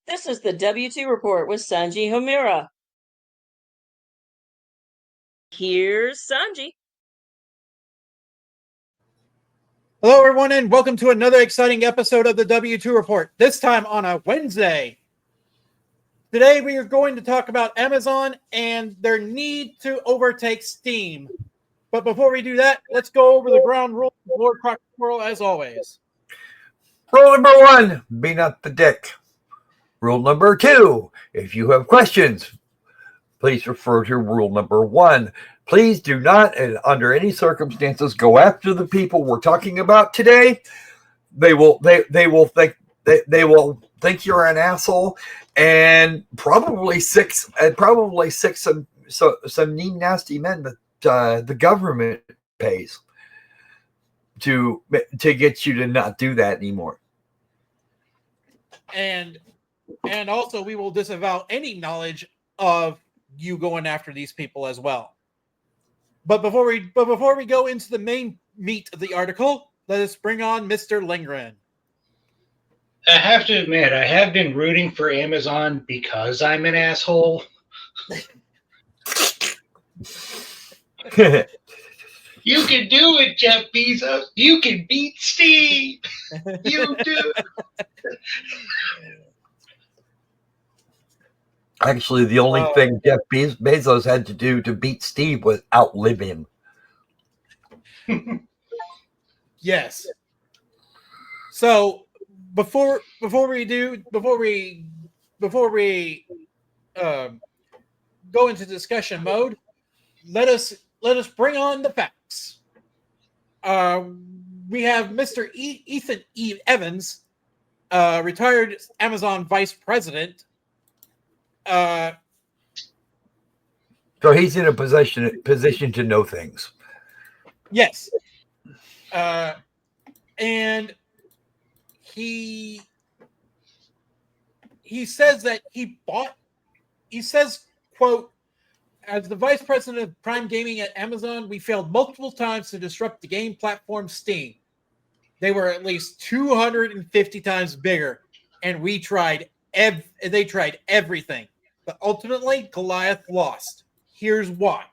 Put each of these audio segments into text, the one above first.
This is the W2 Report with Sanji Homura. Here's Sanji. Hello, everyone, and welcome to another exciting episode of the W2 Report, this time on a Wednesday. Today, we are going to talk about Amazon and their need to overtake Steam. But before we do that, let's go over the ground rules of Lord Crocodile as always. Rule number 1, be not the dick. Rule number 2, if you have questions, please refer to rule number 1. Please do not, and under any circumstances, go after the people we're talking about today. They will think you're an asshole, and probably six some mean, nasty men that the government pays to get you to not do that anymore. And also, we will disavow any knowledge of you going after these people as well. But before we go into the main meat of the article, let us bring on Mr. Lindgren. I have to admit, I have been rooting for Amazon because I'm an asshole. You can do it, Jeff Bezos. You can beat Steve. You do. Actually, the only thing Jeff Bezos had to do to beat Steve was outlive him. Yes. So before we go into discussion mode, let us bring on the facts. We have Mr. Ethan E. Evans, retired Amazon vice president. So he's in a position to know things. Yes. And he says that he says, quote, as the vice president of Prime Gaming at Amazon, we failed multiple times to disrupt the game platform Steam. They were at least 250 times bigger, and we tried they tried everything. But ultimately, Goliath lost. Here's why.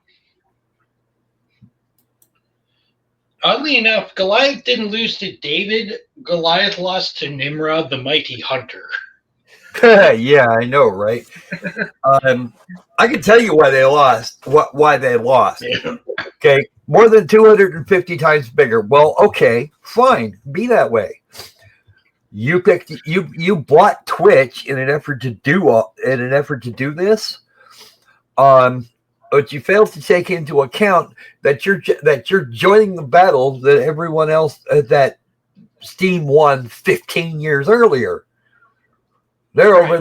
Oddly enough, Goliath didn't lose to David. Goliath lost to Nimrod, the mighty hunter. Yeah, I know, right? I can tell you why they lost. Why they lost? Yeah. Okay, more than 250 times bigger. Well, okay, fine, be that way. You bought Twitch in an effort to do this. But you failed to take into account that you're joining the battle that everyone else that Steam won 15 years earlier. They're over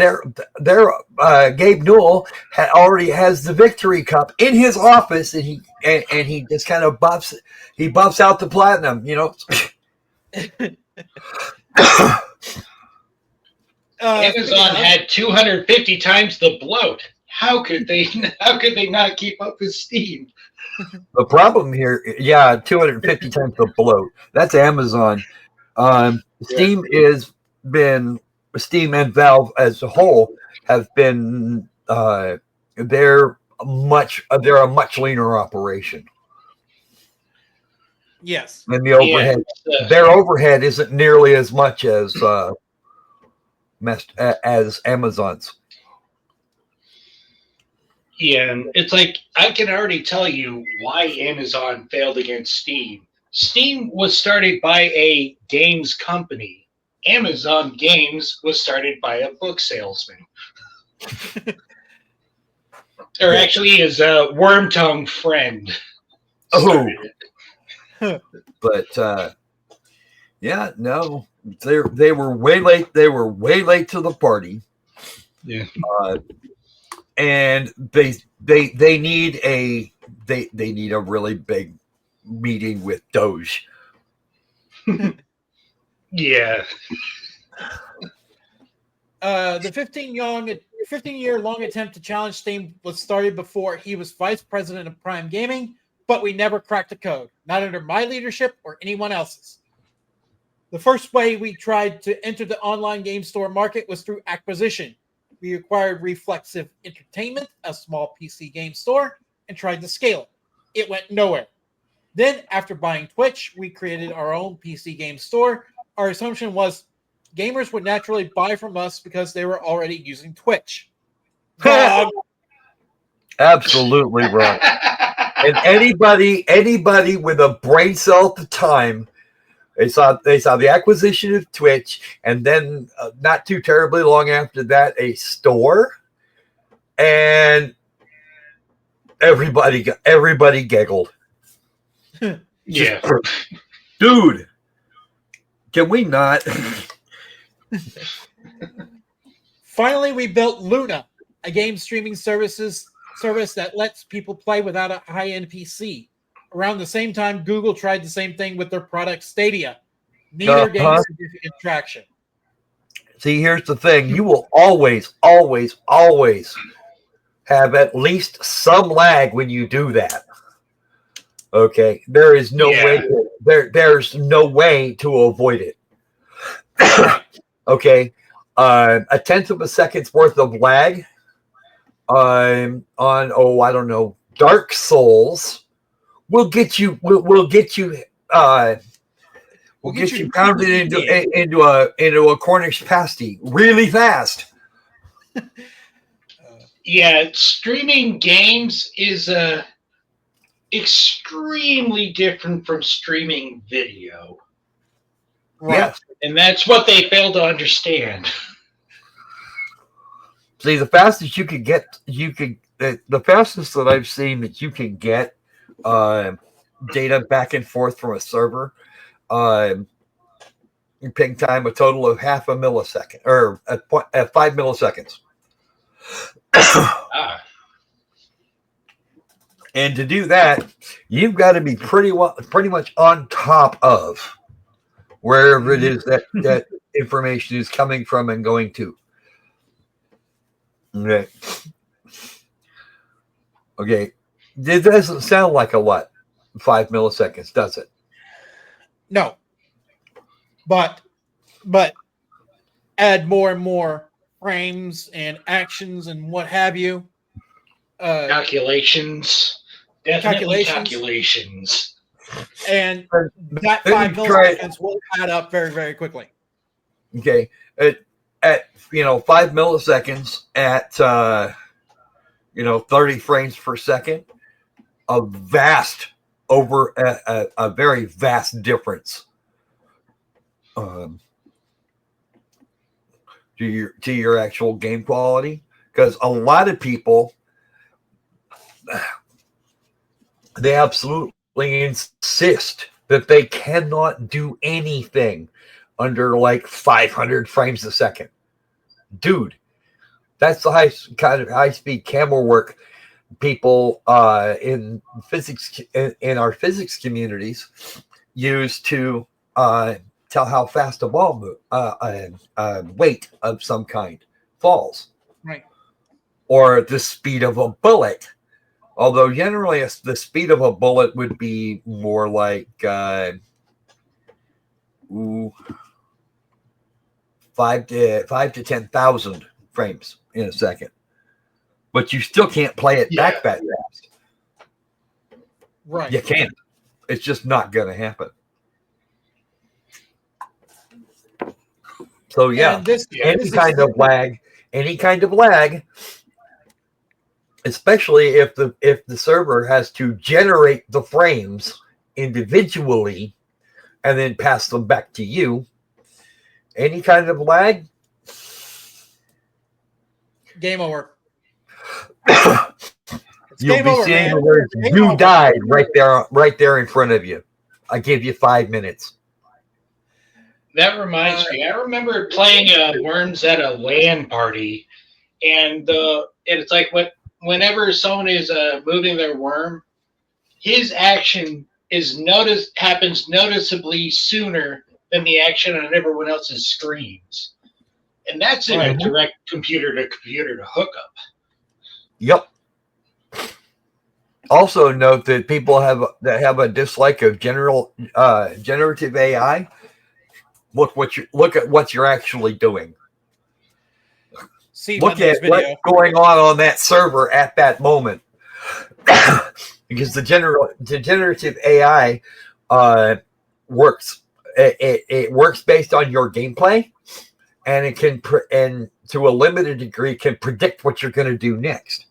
there. Gabe Newell already has the victory cup in his office, and he just kind of buffs out the platinum, you know. Amazon had 250 times the bloat. How could they not keep up with Steam? The problem here, 250 times the bloat. That's Amazon. Steam and Valve as a whole have been they're a much leaner operation. Yes. And the overhead, their overhead isn't nearly as much as Amazon's. Yeah, and it's like I can already tell you why Amazon failed against Steam. Steam was started by a games company. Amazon Games was started by a book salesman. Or actually his worm-tongued friend. Oh. But no, they were way late. They were way late to the party. Yeah. And they need a really big meeting with Doge. Yeah. The 15-year long attempt to challenge Steam was started before he was vice president of Prime Gaming, but we never cracked the code, not under my leadership or anyone else's. The first way we tried to enter the online game store market was through acquisition. We acquired Reflexive Entertainment, a small PC game store, and tried to scale it. It went nowhere. Then, after buying Twitch, we created our own PC game store. Our assumption was gamers would naturally buy from us because they were already using Twitch. Wrong. Absolutely wrong. And anybody with a brain cell at the time, they saw the acquisition of Twitch, and then not too terribly long after that, a store, and everybody giggled. Yeah. Dude, can we not? Finally, we built Luna, a game streaming service that lets people play without a high-end PC. Around the same time, Google tried the same thing with their product Stadia. Neither gained significant traction. See, here's the thing. You will always have at least some lag when you do that. Okay? There is no way there's no way to avoid it. Okay? A tenth of a second's worth of lag on I don't know, Dark Souls will get you pounded into a Cornish pasty really fast. Yeah, streaming games is extremely different from streaming video. Right. Yes. And that's what they fail to understand. See, the fastest the fastest that I've seen that you can get data back and forth from a server, ping time a total of half a millisecond or at 5 milliseconds. And to do that, you've got to be pretty much on top of wherever it is that information is coming from and going to. Okay. Okay. It doesn't sound like a lot. 5 milliseconds, does it? No. But add more and more frames and actions and what have you. Calculations. Definitely calculations. And that 5 milliseconds will add up very, very quickly. Okay. At 5 milliseconds at 30 frames per second, a very vast difference to your actual game quality, because a lot of people, they absolutely insist that they cannot do anything under like 500 frames a second. Dude, that's the high-speed camera work people in physics in our physics communities use to tell how fast a ball weight of some kind falls, right? Or the speed of a bullet. Although generally the speed of a bullet would be more like 5 to 10,000 frames in a second, but you still can't play it back that fast. Right? You can't. It's just not going to happen. So any kind of lag, especially if the server has to generate the frames individually and then pass them back to you, any kind of lag, game over. You'll be seeing the words "you died" right there in front of you. I give you 5 minutes. That reminds me. I remember playing Worms at a LAN party, and it's like whenever someone is moving their worm, his action happens noticeably sooner than the action on everyone else's screens, and that's in a direct computer-to-computer hookup. Yep. Also note that people have a dislike of generative AI. look at what you're actually doing. See Look Monday's at what's going on that server at that moment. Because the generative AI works. It works based on your gameplay, and it can and to a limited degree can predict what you're going to do next,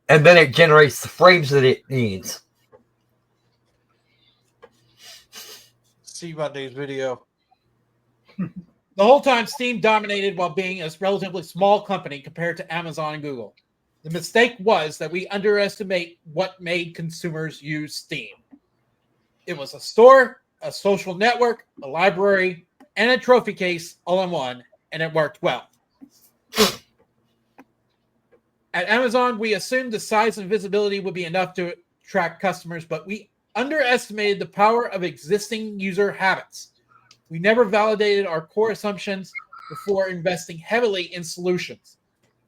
and then it generates the frames that it needs. See Monday's video. The whole time, Steam dominated while being a relatively small company compared to Amazon and Google. The mistake was that we underestimate what made consumers use Steam. It was a store, a social network, a library, and a trophy case all in one, and it worked well. At Amazon, we assumed the size and visibility would be enough to attract customers, but we underestimated the power of existing user habits. We never validated our core assumptions before investing heavily in solutions.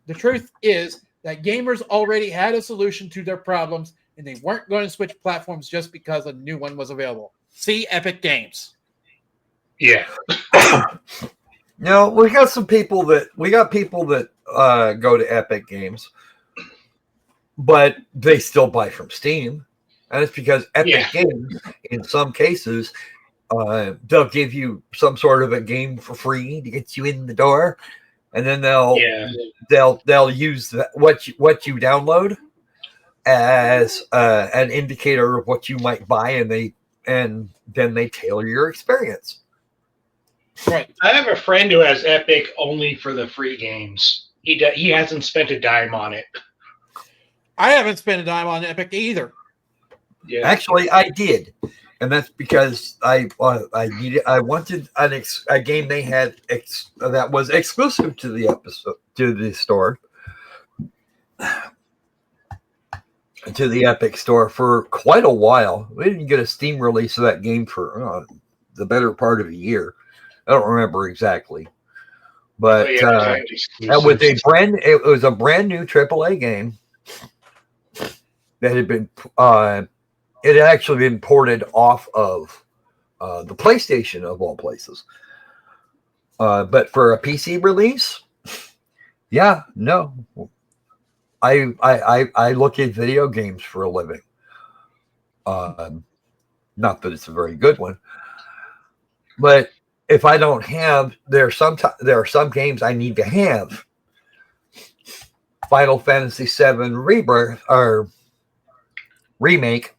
The truth is that gamers already had a solution to their problems, and they weren't going to switch platforms just because a new one was available. See Epic Games. Yeah. No, we got people that go to Epic Games, but they still buy from Steam, and it's because Epic Games, in some cases, they'll give you some sort of a game for free to get you in the door, and then they'll use what you download as an indicator of what you might buy, and then they tailor your experience. Right. I have a friend who has Epic only for the free games. He hasn't spent a dime on it. I haven't spent a dime on Epic either. Yeah. Actually, I did, and that's because I wanted a game they had that was exclusive to the store, to the Epic store for quite a while. We didn't get a Steam release of that game for the better part of a year. I don't remember exactly, but that was it was a brand new AAA game that had been it had actually been ported off of the PlayStation of all places. But for a PC release, no. I look at video games for a living. Not that it's a very good one, but if I don't have, there are some games I need to have. Final Fantasy VII Rebirth or remake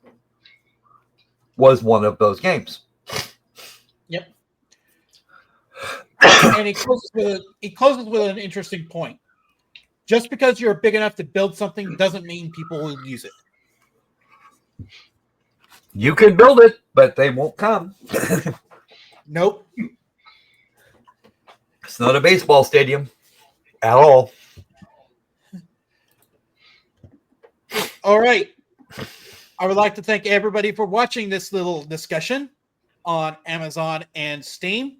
was one of those games. Yep. And he closes with an interesting point. Just because you're big enough to build something doesn't mean people will use it. You can build it, but they won't come. Nope. It's not a baseball stadium at all. All right. I would like to thank everybody for watching this little discussion on Amazon and Steam.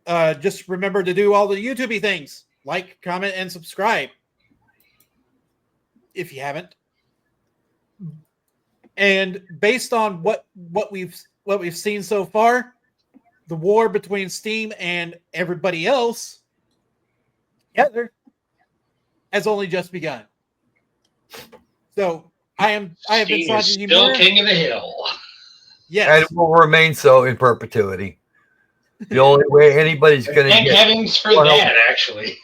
Just remember to do all the YouTube-y things. Like, comment, and subscribe. If you haven't. And based on what we've seen so far, the war between Steam and everybody else together has only just begun. So I have been Steam is still king of the hill. Yes, and it will remain so in perpetuity. The only way anybody's going to thank heavens for that, actually.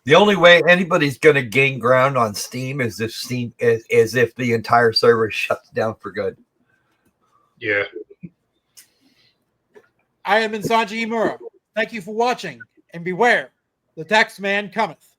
The only way anybody's going to gain ground on Steam is if the entire server shuts down for good. Yeah. I am Insanji Imura. Thank you for watching, and beware, the tax man cometh.